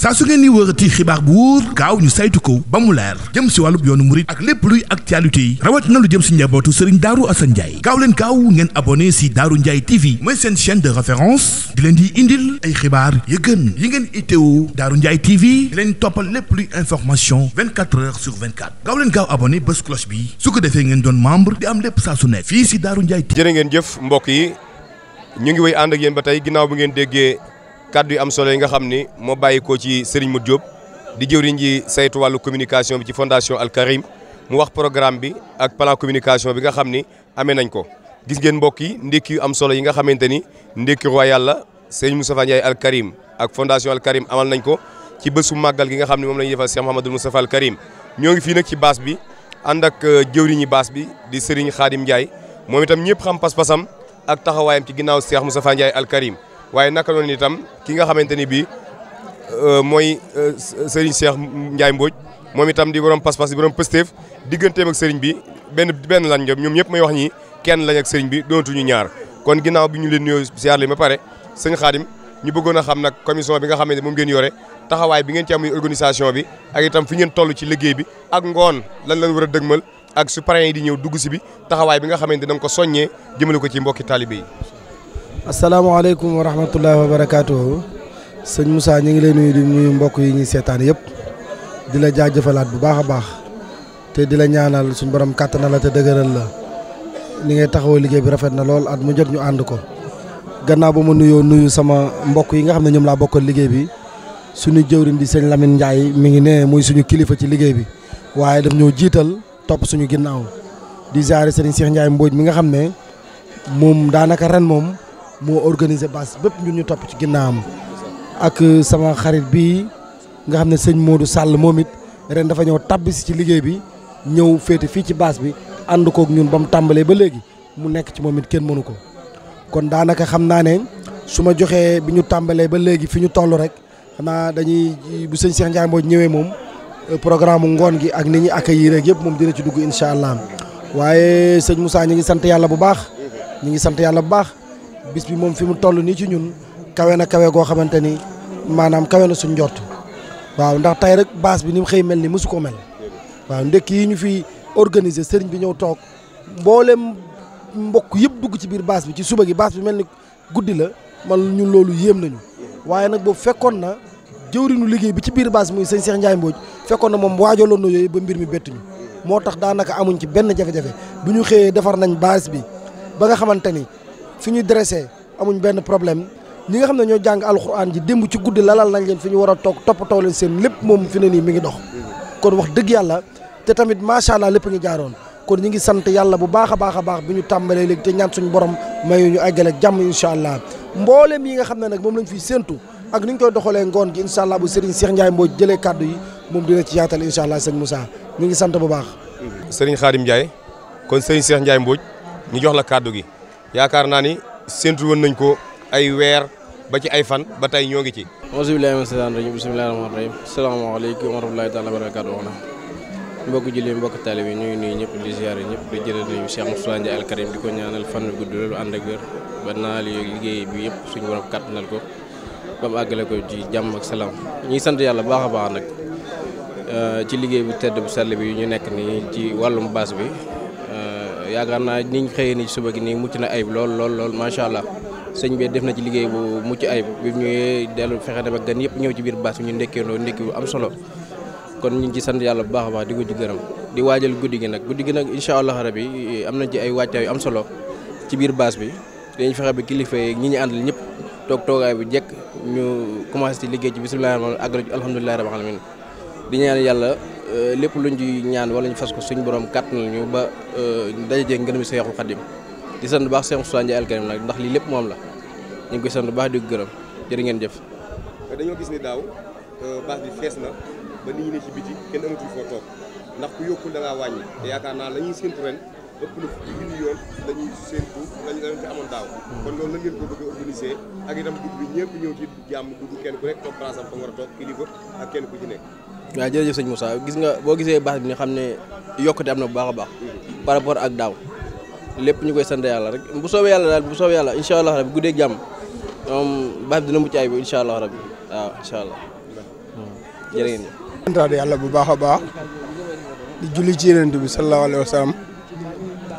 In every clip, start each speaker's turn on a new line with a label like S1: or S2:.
S1: saa su ngeen ni wërati xibaar bu wóor gaaw ñu saytu ko ba mu leer jëm si wàllub yoonu murit ak lépp luy actualité yi rawat na lu jëm si njabootu Serigne Darou Assane Ndiaye gaaw leen gaaw ngeen abonné si Darou Ndiaye TV mooy seen chaîne de référence di leen di indil ay xibaar yu gën yi ngeen itteewu Darou Ndiaye TV di leen toppal lépp luy information 24 heures sur 24 gaaw leen gaaw abonné bés cloche bi su ko defee ngeen doon membre di am lépp saa su ne fii si Darou Ndiaye TV.
S2: jërë ngeen jëf mbokk yi ñu ngi wéy ànd ak yéen ba tey ginnaaw bi ngeen déggee kàddu yu am solo yi nga xam ni moo bàyyi ko ci Serigne Modou Diop di jëwriñ ji saytu wàllu communication bi ci fondation Al Karim mu wax programme bi ak plan communication bi nga xam ni amee nañ ko gis ngeen mbokk yi ndékki yu am solo yi nga xamante ni ndékki royal la Serigne Moustapha Ndiaye Al Karim ak fondation Al Karim amal nañ ko ci bésu màggal gi nga xam ne moom la ñuy defal Cheikh Mouhamadoul Moustapha Al Karim ñoo ngi fii nag ci baas bi ànd ak jëwriñi baas bi di Serigne Khadim Ndiaye moom itam ñëpp xam pas-pasam ak taxawaayam ci ginnaaw Cheikh Moustapha Ndiaye Al Karim waaye naka noonu itam ki nga xamante ni bii mooy Serigne Cheikh Ndiaye Mbodj moom itam di borom pas-pas di borom pësteef digganteem ak Serigne bi benn lan ñoom ñëpp may wax ñi kenn lañ ak Serigne bi dootuñu ñaar kon ginnaaw bi ñu leen nuyoo siyaar leen ba pare sëñ Khadim ñu bëggoon a xam nag commission bi nga xamante moom ngeen yore taxawaay bi ngeen ci am organisation bi ak itam fi ngeen toll ci liggéey bi ak ngoon lan lañ war a dëgmal ak su parrain yi di ñëw dugg si bi taxawaay bi nga xamante da nga ko soññee jëmale ko ci mbokki talibé yi.
S3: asalaamaaleykum wa rahmatullahi wa barakaatuhu sëñ Moussa ñu ngi lay nuyu di nuyu mbokk yi ñuy seetaan yëpp di la jaajëfalaat bu baax a baax te di la ñaanal suñu borom kàttanal la te dëgëral la li ngay taxawoo liggéey bi rafet na lool at mu jot ñu ànd ko gannaaw ba ma nuyu sama mbokk yi nga xam ne ñoom laa bokkal liggéey bi suñu jëwriñ di sëñ Lamine Ndiaye mi ngi ne muy suñu kilifa ci liggéey bi waaye daf ñoo jiital topp suñu ginnaaw di ziare sëriñ Cheikh Ndiaye Mbodj mi nga xam ne moom daanaka ren moom moo organisé base bépp ñun ñu topp ci ginnaawam ak sama xarit bi nga xam ne sëñ Modou Sall moom it ren dafa ñëw tabbisi ci liggéey bi ñëw féete fii ci base bi ànd kook ñun ba mu tàmbalee ba léegi mu nekk ci moom it kenn mënu ko kon daanaka xam naa ne su ma joxee bi ñu tàmbalee ba léegi fi ñu toll rek xanaa dañuy bu sëñ Cheikh Ndiaye Mbodj ñëwee moom programme ngoon gi ak ni ñuy accueillir rek yëpp moom dina ci dugg incha allah waaye sëñ Moussa ñu ngi sant yàlla bu baax ñu ngi sant yàlla bu baax bis bi moom fi mu toll nii ci ñun kawe na kawe goo xamante ni maanaam kawe na suñ njort waaw ndax tey rek base bi ni mu xëy mel ni mosu ko mel waaw ndekki yi ñu fi organiser sëriñ bi ñëw toog mboolem mbokk yëpp dugg ci biir base bi ci suba gi base bi mel ni guddi la man ñun loolu yéem nañu waaye nag boobu fekkoon na jëwriñu liggéey bi ci biir base bi muy sëñ Cheikh Ndiaye Mbodj fekkoon na moom waajaloon na yooyu ba mbir mi bettuñu moo tax daanaka amuñ ci benn jafe-jafe bu ñu xëyee defar nañ base bi ba nga xamante ni fi ñu dressé amuñ benn problème ñi nga xam ne ñoo jàng alxuraan ji démb ci guddi lalal nañ leen fi ñu war a toog toppatoo leen seen lépp moom fi ne nii mi ngi dox kon wax dëgg yàlla te tamit macha allah lépp ngi jaaroon kon ñu ngi sant yàlla bu baax a baax a baax bi ñu tàmbalee léegi te ñaan suñu borom mayu ñu àggale ak jàmm incha allah mbooleem yi nga xam ne nag moom lañ fiy séentu ak ni ñu koy doxalee ngoon gi incha allah bu Serigne Cheikh Ndiaye Mbodj jëlee kàddu yi moom dina ci yaatal incha allah sëñ Moussa ñu ngi sant bu baax.
S2: Serigne Khadim Ndiaye kon Serigne Cheikh Ndiaye Mbodj ñu jox la kàddu gi yaakaar naa ni séentu woon nañ ko ay weer ba ci ay fan ba tey ñoo ngi ci.
S4: auzu billaahi mina shaytaani rajiim bismillaahi rahmaani rahiim salaamaaleykum wa rahmatulaahi taala wa barakaatuh mbokk julli mbokk taalibe yi ñu ngi nuyu ñëpp di ziare ñëpp di jëlee nuyu Cheikh Moustapha Ndiaye Al Karim di ko ñaanal fan gudd loolu ànd ak wér ba naal liggéey bi yëpp suñu borom kàttanal ko ba mu àggale ko ci jàmm ak salaam ñuy sant yàlla baax a baax nag ci liggéey bu tedd bu sell bi ñu nekk nii ci wàllum baas bi yaakaar naa niñ xëyee ni suba gi nii mucc na ayib lool macha allah sëñ bi def na ci liggéey bu mucc ayib bi ñëwee dellu fexe dem ak gan yëpp ñëw ci biir baas bi ñu ndekkeendoo ndekki bu am solo kon ñu ngi ci sant yàlla bu baax a baax di ko ci gërëm di waajal guddi gi nag incha allah rabi am nañ ci ay wàccaay yu am solo ci biir baas bi dañuy fexe ba kilifa yi ñi ñu àndal ñëpp toogaay bu jekk ñu commencé ci liggéey ci bisimilah rahmaani àggale ci alhamdulilah rabbil alamin di ñaan yàlla lépp luñ ci ñaan wala ñu fas ko suñu borom kàttanal ñu ba dajee ngërëm Seexul Xadim di sant bu baax Cheikh Moustapha Ndiaye Al Karim nag ndax lii lépp moom la ñu ngi koy sant bu baax di ko gërëm jërë ngeen jëf.
S2: dañoo gis ni daaw base bi fees na ba nit ñi ne ci biti kenn amatul foo toog ndax ku yokkul da ngaa wàññi te yaakaar naa la ñuy séntu ren ëpp na fukki junni yoon la ñuy séntu lañ fi amoon daaw kon loolu na ngeen ko bëgg a organiser ak itam dugg bi ñëpp ñëw ci jàmm dugg kenn ku rek toog place am fa war a toog kilifa ak kenn ku ci nekk.
S4: waaw jërëjëf sëñ Moussa gis nga boo gisee base bi nga xam ne yokkute am na bu baax a baax par rapport ak daaw lépp ñu koy sant yàlla rek bu soobee yàlla daal bu soobee yàlla incha allah rabi guddeeg jàmm base bi dina mucc ayib incha allah rabi waaw incha allah. jërë ngeen
S5: santaat yàlla bu baax a baax di julli ci Yonent bi sallallahu alayhi wa sallam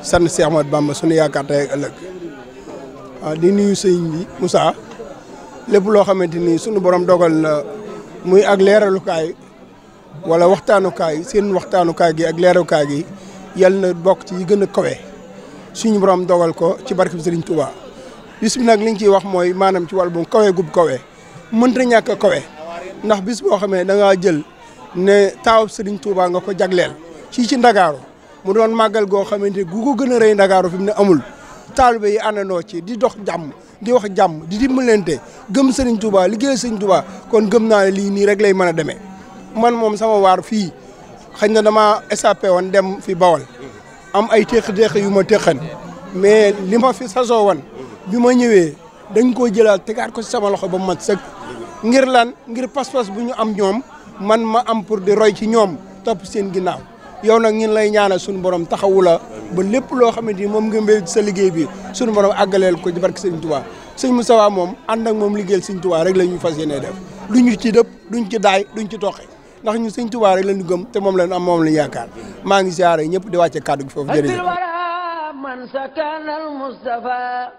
S5: sant Cheikh Ahmadou Bamba sunu yaakaar tey ak ëllëg waaw di nuyu sëñ bi Moussa lépp loo xamante ni sunu borom dogal na muy ak leeralukaay wala waxtaanukaay seen waxtaanukaay gi ak leeralukaay gi yàlla na bokk ci yi gën a kawe suñu borom dogal ko ci barke Serigne Touba bis bi nag li ñu ciy wax mooy maanaam ci wàll bu kawe gub kawe mënta ñàkk a kawe ndax bis boo xamee da ngaa jël ne taawub Serigne Touba nga ko jagleel ci Ndakaaru mu doon màggal goo xamante gu ko gën a rëy Ndakaaru fi mu ne amul taalibe yi àndandoo ci di dox jàmm di wax jàmm di dimbalante gëm Serigne Touba liggéey Serigne Touba kon gëm naa ne lii nii rek lay mën a demee man moom sama waar fii xëy na dama échappé woon dem fi Bawol am ay téq-téq yu ma téqan mais li ma fi sasoo woon bi ma ñëwee dañ koo jëlaat tegaat ko ci sama loxo ba mat sëkk ngir lan ngir pas-pas bu ñu am ñoom man ma am pour di roy ci ñoom topp seen ginnaaw yow nag ñun lay ñaanal suñu borom taxawu la ba lépp loo xamante ni moom nga mbéy sa liggéey bi suñu borom àggaleel ko ci barke Serigne Touba sëñ Moustapha moom ànd ak moom liggéeyal Serigne Touba rek la ñu fas yéene def duñu ci dëpp duñ ci daay duñ ci toqe ndax ñu Serigne Touba rek la ñu gëm te moom lañ am moom lañ yaakaar maa ngi siyaare ñëpp di wàcce kàddu gi foofu jërëjëf
S6: man sakanal Mustafa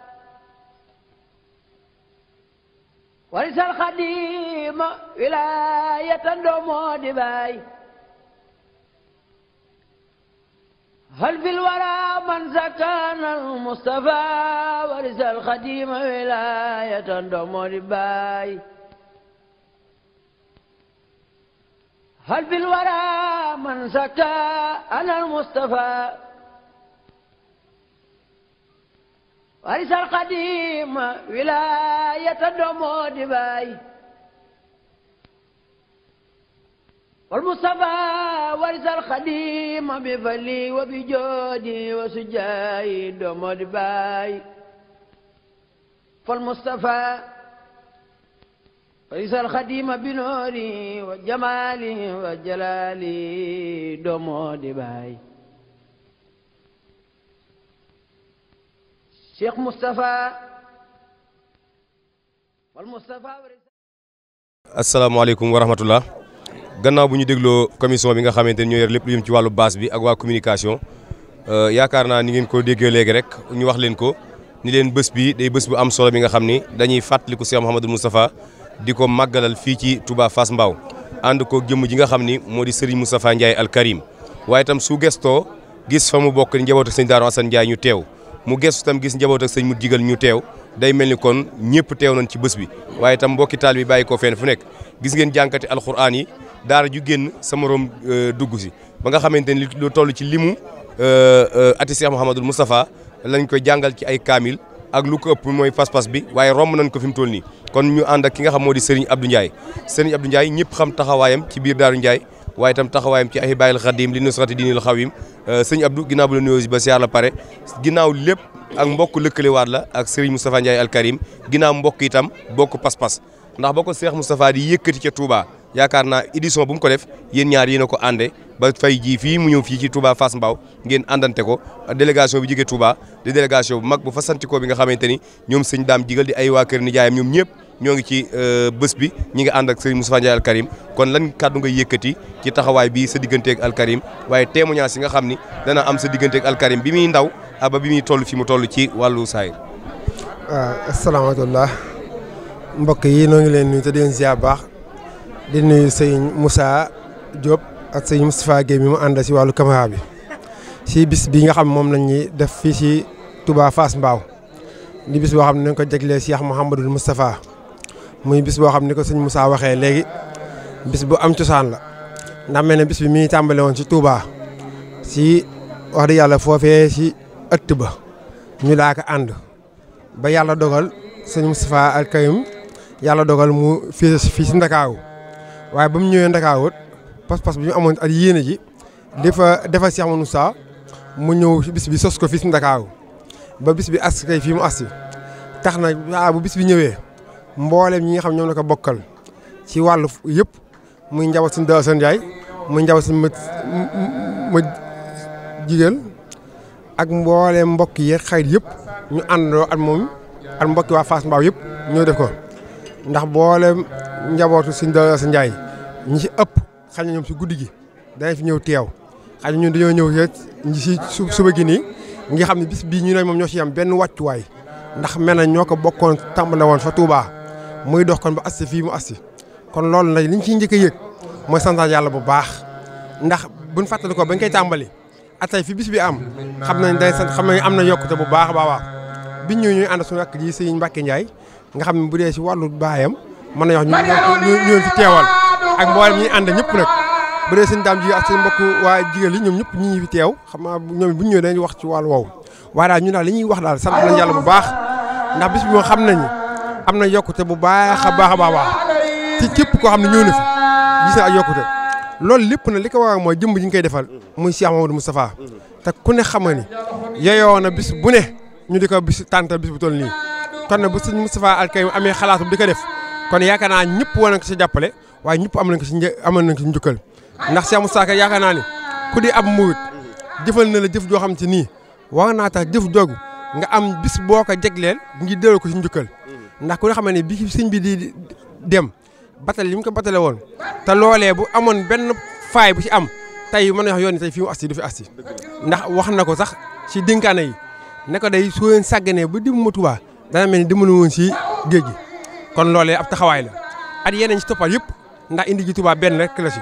S6: warisal xadima wilayatan doomoo di baay hal fil wara man sakanal Mustafa warisal xadima wilayatan doomoo di baay hal fil wara man sakanal Mustafa warisal xadima wilayata doomoo di baay wal Mustafa warisal xadima bi fali wa bi joodi wa sujaayi doomoo di baay fal Mustafa warisal xadima bi noori wa jamaali wa jalaali doomoo di baay Cheikh Moustapha wal Moustapha.
S2: asalaamaaleykum wa rahmatullah gannaaw bu ñu dégloo commission bi nga xamante ni ñoo yor lépp lu jëm ci wàllu base bi ak waa communication yaakaar naa ni ngeen ko déggee léegi rek ñu wax leen ko ni leen bés bi day bés bu am solo bi nga xam ni dañuy fàttaliku Cheikh Mouhamadou Moustapha di ko màggalal fii ci Touba Fass Mbao ànd ko jëmm ji nga xam ni moo di Serigne Moustapha Ndiaye Al Karim waaye itam su gestoo gis fa mu bokk ni njabootu Serigne Darou Assane Ndiaye ñu teew. mu gestu tam gis njaboot ak sëñ mu digal ñu teew day mel ni kon ñëpp teew nañ ci bés bi waaye itam mbokki taal bi bàyyi ko fenn fu nekk gis ngeen jànkati alxuraan yi daara ju génn sa morom dugg si ba nga xamante ni lu toll ci limu ati Cheikh Mouhamadou Moustapha lañ koy jàngal ci ay kaamil ak lu ko ëpp mooy pas-pas bi waaye romb nañ ko fi mu toll nii kon ñu ànd ak ki nga xam moo di Serigne Abdou Ndiaye Serigne Abdou Ndiaye ñëpp xam taxawaayam ci biir Daaru Ndiaye waaye itam taxawaayam ci Ahibahil Khadim li nusrati diinil xawim sëñ Abdou ginnaaw bu la nuyoo si ba siyaar la pare ginnaaw lépp ak mbokk lëkkalewaat la ak Serigne Moustapha Ndiaye Al Karim ginnaaw mbokk itam bokk pas-pas ndax ba ko Cheikh Moustapha di yëkkati ca Touba yaakaar naa édition bu mu ko def yéen ñaar yéen a ko ànde ba fay jii fii mu ñëw fii ci Touba Fass Mbao ngeen àndante ko délégation bi jógee Touba di délégation bu mag bu fasantikoo bi nga xamante ni ñoom sëñ daam jigal di ay waa kër nijaayam ñoom ñëpp ñoo ngi ci bés bi ñi nga ànd ak Serigne Moustapha Ndiaye Al Karim kon lan kàddu nga yëkkati ci taxawaay bi sa digganteeg Al Karim waaye témoignage yi nga xam ni dana am sa digganteeg Al Karim bi muy ndaw ba bi muy toll fi mu toll ci wàllu saayir.
S3: waaw asalaamaaleykum mbokk yi noo ngi leen nuyu te di leen ziar baax di nuyu sëñ Moussa Diop ak sëñ Moustapha Guèye mi mu ànd si wàllu caméra bi si bis bi nga xam moom la ñuy def fii si Touba Fass Mbao di bis boo xam ne nañ ko jaglee Cheikh Mouhamadou Moustapha muy bis boo xam ne ko sëñ Moussa waxee léegi bis bu am cosaan la ndax mel ne bis bi mi ngi tàmbale woon si Touba si wax dëgg yàlla foofee si ëtt ba ñu daa ko ànd ba yàlla dogal sëñ Moustapha Al Karim yàlla dogal mu fii si Ndakaaru waaye ba mu ñëwee Ndakaaru pas-pas bi ñu amoon ak yéene ji dafa Cheikh Moussa mu ñëw si bis bi sos ko fii si Ndakaaru ba bis bi as kay fii mu as tax na waa bu bis bi ñëwee mboolem ñi nga xam ñoom la ko bokkal ci wàllu yëpp muy njaboot suñu Darou Assane Ndiaye muy njaboot suñu ma jigéen ak mboolem mbokk yi xarit yëpp ñu àndandoo at moom ak mbokki waa Fass Mbao yëpp ñoo def ko ndax mboolem njabootu suñu Darou Assane Ndiaye
S7: ñi si ëpp xëy na ñoom si guddi gi danañ fi ñëw teew xëy na ñun dañoo ñëw si suba gi nii nga xam ne bis bii ñu ne moom ñoo si am benn wàccuwaay ndax mel na ñoo ko bokkoon tàmbale woon fa Touba muy dox kon ba assi fii mu assi kon loolu nag liñ ciy njëkk a yëg mooy santaat yàlla bu baax ndax buñ fàttali ko bañ koy tàmbali atay fi bis bi am xam nañ day sant xam nañ am na yokkute bu baax a baax biñ ñëw ñuy ànd suñu ak ji Sëriñ Mbacke Ndiaye nga xam ne bu dee si wàllu baayam mën na wax ñu fi teewal ak mboolem ñi ànd ñëpp nag bu dee sëñ daam ji ak seen mbokk waa jigéen yi ñoom ñëpp ñi ngi fi teew xam naa ñoom bu ñu ñëwee dañuy wax ci wàllu woowu waaye daal ñu daal li ñuy wax daal sant nañ yàlla bu baax ndax bis bi moom xam nañu am na yokkute bu baax a baax a baax ci képp koo xam ne ñëw na fi gis na ak yokkute loolu lépp na li ko waral mooy jëmb ji ñu koy defal muy Cheikh Mamadou Moustapha te ku ne xam nga ni yeyoo na bis bu ne ñu di ko bis tànta bis bu toll nii kon nag bu sëñ Moustapha Al Karim amee xalaatu di ko def kon yaakaar naa ñëpp war nañ ko si jàppale waaye ñëpp am nañ ko si njukkal ndax Cheikh Moustapha yaakaar naa ni ku di ab murit jëfal na la jëf joo xam ci nii war naa tax jëf joogu nga am bis boo ko jegleel ngi delloo ko si njukkal ndax ku ne xam ne bi sëñ bi di dem batale li mu ko batale woon te loolee bu amoon benn faay bu ci am tey mën na wax yoon ni tey fii mu asti du fi asti ndax wax na ko sax si dénkaane yi ne ko day soo leen sàgganee ba dimb ma Tuubaa dana mel ni dimbali woon si géej gi kon loolee ab taxawaay la at yeneen si toppal yëpp ndax indi ji Tuubaa benn rek la si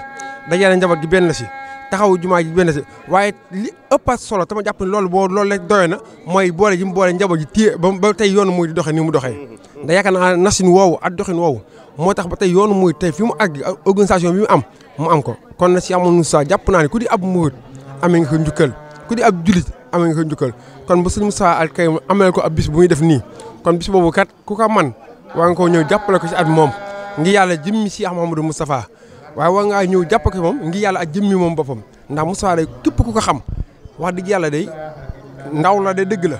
S7: dajale njaboot gi benn la si taxawu jumaa ji benn la si waaye li ëpp solo tama jàpp ne loolu rek doy na mooy boole ji mu boole njaboot ji téye ba tey yoonu muy di doxee ni mu doxee da yaakaar naa nasin woowu ak doxin woowu moo tax ba tey yoonu muy tey fi mu àgg organisation bi mu am ko kon na si amoon Moussa jàpp naa ne ku di ab murit amee nga ko njukkal ku di ab julit amee nga ko njukkal kon bu sëñ Moussa Al Karim amee ko ab bis bu muy def nii kon bis boobu kat ku ko man waa nga ko ñëw jàppale ko si at moom ngi yàlla jëmmi Cheikh Mouhamadou Moustapha waaye waa ngaa ñëw jàpp ko moom ngi yàlla ak jëmmi moom boppam ndax Moustapha day képp ku ko xam wax dëgg yàlla day ndaw la de dëgg la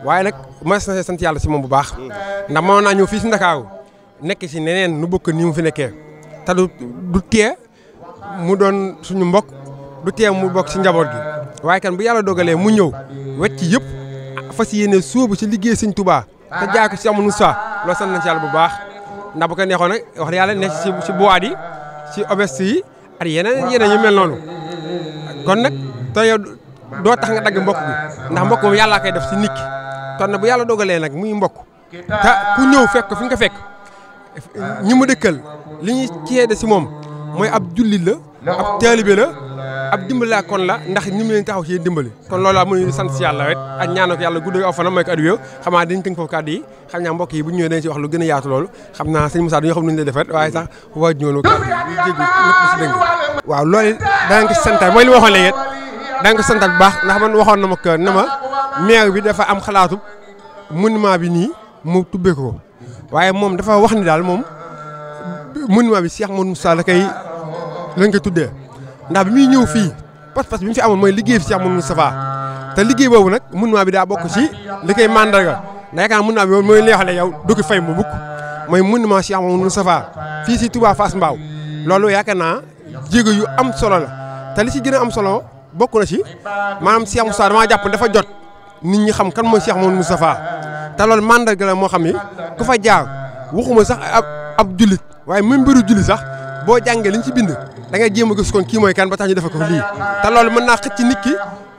S7: waaye nag mas na sant yàlla si moom bu baax ndax mën naa ñëw fii si Ndakaaru nekk si neneen nu bokk nii mu fi nekkee te du tee mu doon suñu mbokk du tee mu bokk si njaboot gi waaye kan bu yàlla dogalee mu ñëw wecc yëpp fas yéene sóobu si liggéey Sëñ Tuubaa te jaay ko si amul Moussa loolu sant nañ si yàlla bu baax ndax bu ko neexoon nag wax dëgg yàlla nekk si boîte yi si obeste yi ak yeneen yu mel noonu kon nag te yow doo tax nga dagg mbokk bi ndax mbokk moom yàllaa koy def si nit ki kon nag bu yàlla dogalee nag muy mbokk te ku ñëw fekk ko fi nga ko fekk ñi mu dëkkal li ñuy ceede si moom mooy ab jullit la ab taalibe la ab dimbali kon la ndax ni mu leen taxaw ci dimbali kon loolu laa mënuñu sant si yàlla rek ak ñaanal ko yàlla gudd aw fanam mooy ko addu yow xam naa dañ tënk foofu kàddu yi xam naa mbokk yi bu ñu ñëwee dañ si wax lu gën a yaatu loolu xam naa sëñ Moussa dañoo xam nuñu lay defet waaye sax waa ñoonu kàddu yi jéggi lépp si dëng waaw loolu danañ ko santaat mooy li ma waxoon léegi danañ ko santaat bu baax ndax man waxoon na ma que ne ma maire bi dafa am xalaatu monument bi nii mu tubbee ko waaye moom dafa wax ni daal moom monument bi Cheikh Moussa la koy lañ koy tuddee ndax bi muy ñëw fii pas-pas bi mu fi amoon mooy liggéey fi Cheikh Mouhamadou Moustapha te liggéey boobu nag monument bi daa bokk ci li koy mandarga ndax yaakaar monument bi mooy leexale yow du ko fay mu bukk mooy monument Cheikh Mouhamadou Moustapha fii si Touba Fass Mbao loolu yaakaar naa jéego yu am solo la te li si gën a am solo bokk na ci maanaam Cheikh Moustapha damaa jàpp dafa jot nit ñi xam kan mooy Cheikh Mouhamadou Moustapha te loolu mandarga la moo xam ni ku fa jaar waxuma sax ab jullit waaye même mbiru jullit sax boo jàngee li ñu ci bind da ngay jéem a gis kon kii mooy kan ba tax ñu defe ko lii te loolu mën naa xëcc nit ki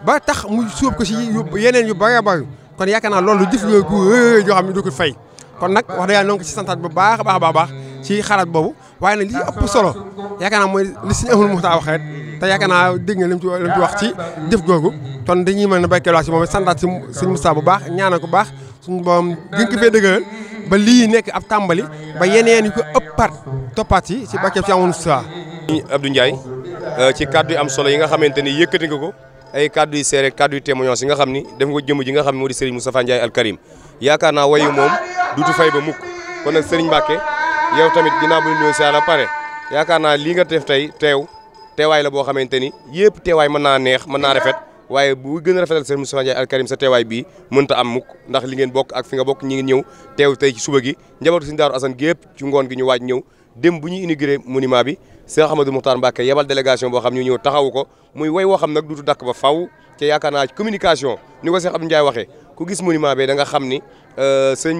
S7: ba tax mu sóob ko si yeneen yu bëri bëri kon yaakaar naa loolu jëf yooyu bu yoo xam ne du ko fay kon nag wax dëgg yàlla ñoo ngi ko ci santaat bu baax a baax ci xalaat boobu waaye nag li ëpp solo yaakaar naa mooy li Sëñ Ahmadou Mokhtar wax rek te yaakaar naa dégg nga li mu ci wax ci jëf googu kon dañuy mën a béykat wax ci moom santaat si Sëñ Moustapha bu baax ñaanal ko baax suñu borom gën ko fee dëgëral ba lii nekk ab tàmbali ba yeneen yu ko ëppaat toppaat ci barkeeb Cheikh Mouhamadou Moustapha
S2: Abdou Ndiaye ci kaddu yu am solo yi nga xamante ni yëkkati nga ko ay kaddu yu seere kaddu yu témoignage yi nga xam ni def nga jëmm ji nga xam ne moo di Serigne Moustapha Ndiaye Al Karim yaakaar naa wayu moom duutu fay ba mukk kon nag Serigne Mbacke yow tamit ginnaaw bu ñu nuyoo si àlla pare yaakaar naa lii nga def tey teewaay la boo xamante ni yëpp teewaay mën naa neex mën naa rafet waaye bu gën a rafetal Serigne Moustapha Ndiaye Al Karim sa teewaay bii mënta am mukk ndax li ngeen bokk ak fi nga bokk ñi ngi ñëw teew tey ci suba gi njabootu Serigne Darou Assane gépp ci ngoon gi ñu waaj ñëw dem bu ñu inauguré monument bi Cheikh Ahmadou Mokhtar Mbacke yebal délégation boo xam ñu ñëw taxawu ko muy way woo xam nag duutu dakk ba faw te yaakaar naa communication ni ko Cheikh Abdou Ndiaye waxee ku gis monument bi da nga xam ni Cheikh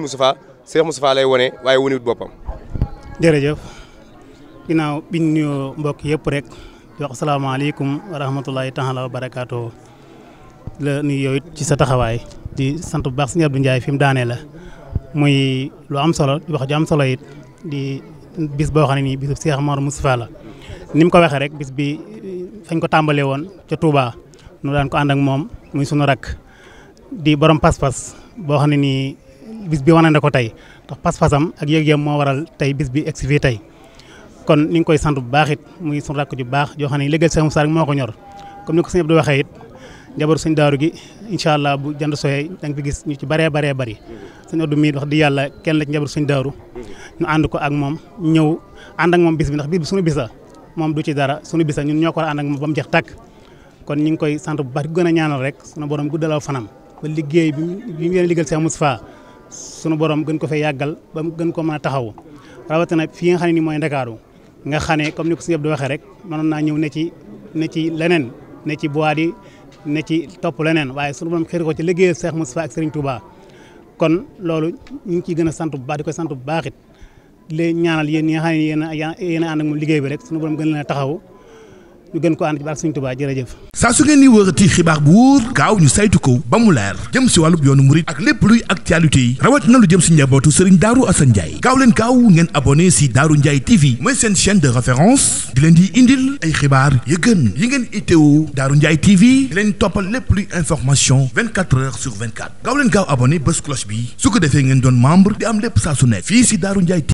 S2: Moustapha lay wone waaye wonewut boppam.
S8: jërëjëf ginnaaw biñ nuyoo mbokk yëpp rek di wax asalaamaaleykum wa rahmatulahi taala wa barakaatu la nuyu yow it ci sa taxawaay di sant bu baax sëñ Abdou Ndiaye fi mu daanee la muy lu am solo di wax ju am solo it di bis boo xam ne nii bisu Cheikh Mor Moustapha la ni mu ko waxee rek bis bi fañ ko tàmbalee woon ca Touba nu daan ko ànd ak moom muy sunu rakk di borom pas-pas boo xam ne nii bis bi wane na ko tey ndax pas-pasam ak yëg-yëgam moo waral tey bis bi egsi fii tey kon ni ngi koy sant bu baax it muy sunu rakk ju baax joo xam ne liggéeyal Cheikh Moussa rek moo ko ñor comme ni ko sëñ Abdou waxee it njaboot sëñ daaru gi incha allah bu jant sooyee da nga fi gis ñu ci bëree bëri sëñ Abdou mii wax di yàlla kenn la ci njaboot sëñ daaru ñu ànd ko ak moom ñëw ànd ak moom bis bi ndax bis bi sunu bisa moom du ci dara sunu bisa ñun ñoo ko war a ànd ak moom ba mu jeex tàkk kon ñu ngi koy sant bu baax di gën a ñaanal rek sunu borom guddalaw fanam ba liggéey bi mu leen liggéeyal Cheikh Moustapha sunu borom gën ko fay yàggal ba mu gën ko mën a taxaw rawatina fii nga xam ne nii mooy Ndakaaru nga xam ne comme ni ko sëñ Abdou waxee rek mënoon naa ñëw ne ci leneen ne ci bois di ne ci topp leneen waaye sunu borom xëy ko ci liggéeyal Cheikh Moustapha ak Serigne Touba kon loolu ñu ngi ciy gën a sant bu baax di koy sant bu baax it léegi ñaanal yéen ñi nga xam ne yéen a ànd ak moom liggéey bi rek sunu borom gën leen a taxaw ñu gën ko ànd ci barke Serigne Touba jërëjëf.
S1: saa su ngeen di wërati xibaar bu wóor gaaw ñu saytu ko ba mu leer jëm si wàllub yoonu murit ak lépp luy actualité yi rawat na lu jëm si njabootu Serigne Darou Assane Ndiaye gaaw leen gaaw ngeen abonné si Darou Ndiaye TV mooy seen chaîne de référence di leen di indil ay xibaar yu gën yi ngeen itteewu Darou Ndiaye TV di leen toppal lépp luy information 24 heures sur 24 gaaw leen gaaw abonné bés cloche bi su ko defee ngeen doon membre di am lépp saa su nekk fii si Darou Ndiaye